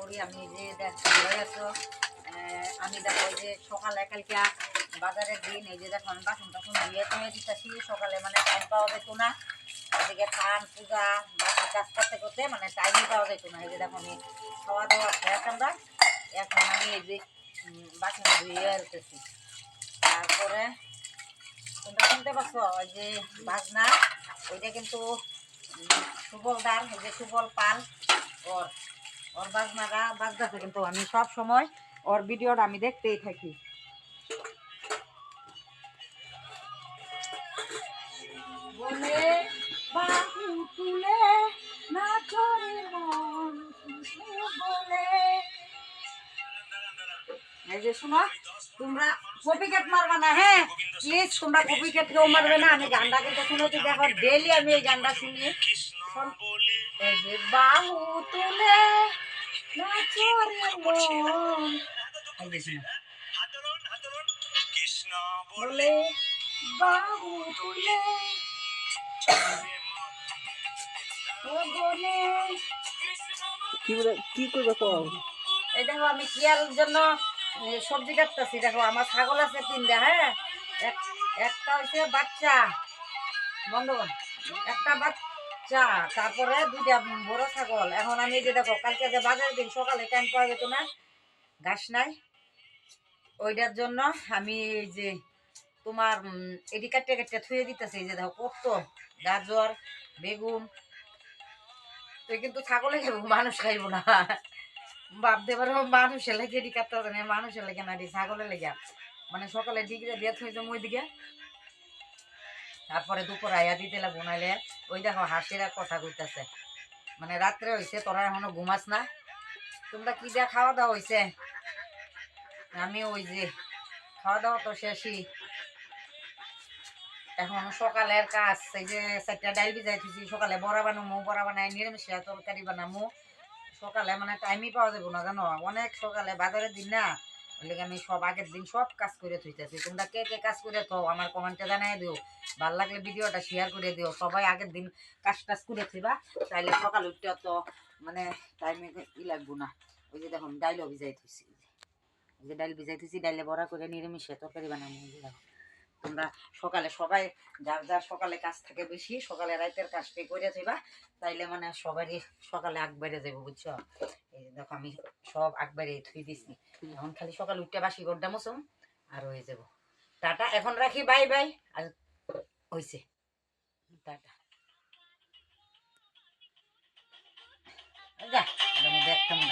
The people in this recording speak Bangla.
করি আমি যে দেখো আমি দেখো যে সকালে কালকে বাজারের দিন এই যে দেখো আমি বাসন টাসন ধুয়ে টুয়ে দিতেছি সকালে মানে টাইম পাওয়া যেত না এদিকে খান পূজা বাকি কাজ করতে করতে মানে টাইমই পাওয়া যেত না এই যে দেখো আমি খাওয়া দাওয়া খেয়ে আমরা এখন আমি এই যে বাসন ধুয়ে আসতেছি তারপরে তোমরা শুনতে পাচ্ছ ওই যে বাজনা ওইটা কিন্তু সুবলদার এই যে সুবল পাল ওর ওর বাজনাটা বাজতেছে কিন্তু আমি সব সময় ওর ভিডিওটা আমি দেখতেই থাকি বলে বাহু তুলে নাচরে মন বলে এই যে শোনো তোমরা কপিকেট মারবা না হ্যাঁ প্লিজ তোমরা কপিকেট কেউ মারবে না আমি গানটা কিন্তু শুনেছি দেখো ডেইলি আমি এই গানটা শুনি এই যে বাহু তুলে নাচরে মন এই যে শোনো বলে বাহু তুলে কি করবে কও এই দেখো আমি কিয়ার জন্য সবজি কাটতেছি দেখো আমার ছাগল আছে তিনটা হ্যাঁ একটা হচ্ছে বাচ্চা বন্ধ একটা বাচ্চা তারপরে দুইটা বড় ছাগল এখন আমি এই যে দেখো কালকে যে বাজারের দিন সকালে টাইম পাওয়া যেত না ঘাস নাই ওইটার জন্য আমি এই যে তোমার এটি কাটতে কাটতে থুয়ে দিতেছি এই যে দেখো কত গাজর বেগুন তো কিন্তু ছাগলে খাবো মানুষ খাইব না ভাবতে পারো মানুষের লেগে এটি কাটতে হবে না মানুষের লেগে না ছাগলের লেগে মানে সকালে ডিগ্রি দিয়ে থইছে ওই দিকে তারপরে দুপুর আয়া দিতে লাগবো নাইলে ওই দেখো হাসিরা কথা কইতেছে মানে রাত্রে হয়েছে তোরা এখনো ঘুমাস না তোমরা কি দিয়া খাওয়া দাওয়া হয়েছে আমি ওই যে খাওয়া দাওয়া তো শেষই এখন সকালের কাজ এই যে চারটা ডাল ভিজাইতেছি সকালে বড়া বানামো বড়া বানাই নিরামিষ তরকারি বানামো সকালে মানে টাইমই পাওয়া যাবো না জানো অনেক সকালে বাজারের দিন না ওই আমি সব আগের দিন সব কাজ করে থইতেছি তোমরা কে কে কাজ করে তো আমার কমেন্টে জানাই দিও ভালো লাগলে ভিডিওটা শেয়ার করে দিও সবাই আগের দিন কাজ টাজ করে থইবা তাইলে সকাল উঠতে তো মানে টাইমে ই লাগবো না ওই যে দেখো ডাইলও ভিজাই থইছি ওই যে ডাইল ভিজাই থইছি ডাইলে বড়া করে নিরামিষে তরকারি বানাবো ওই যে দেখো তোমরা সকালে সবাই যার যার সকালে কাজ থাকে বেশি সকালে রাতের কাজটাই করে থইবা তাইলে মানে সবারই সকালে আগ বেড়ে যাবো বুঝছো এই যে দেখো আমি সব আগ বেড়ে থুই দিছি এখন খালি সকালে উঠতে বাসি গড্ডা মৌসুম আর হয়ে যাবো টাটা এখন রাখি বাই বাই আর হয়েছে টাটা যা দেখতাম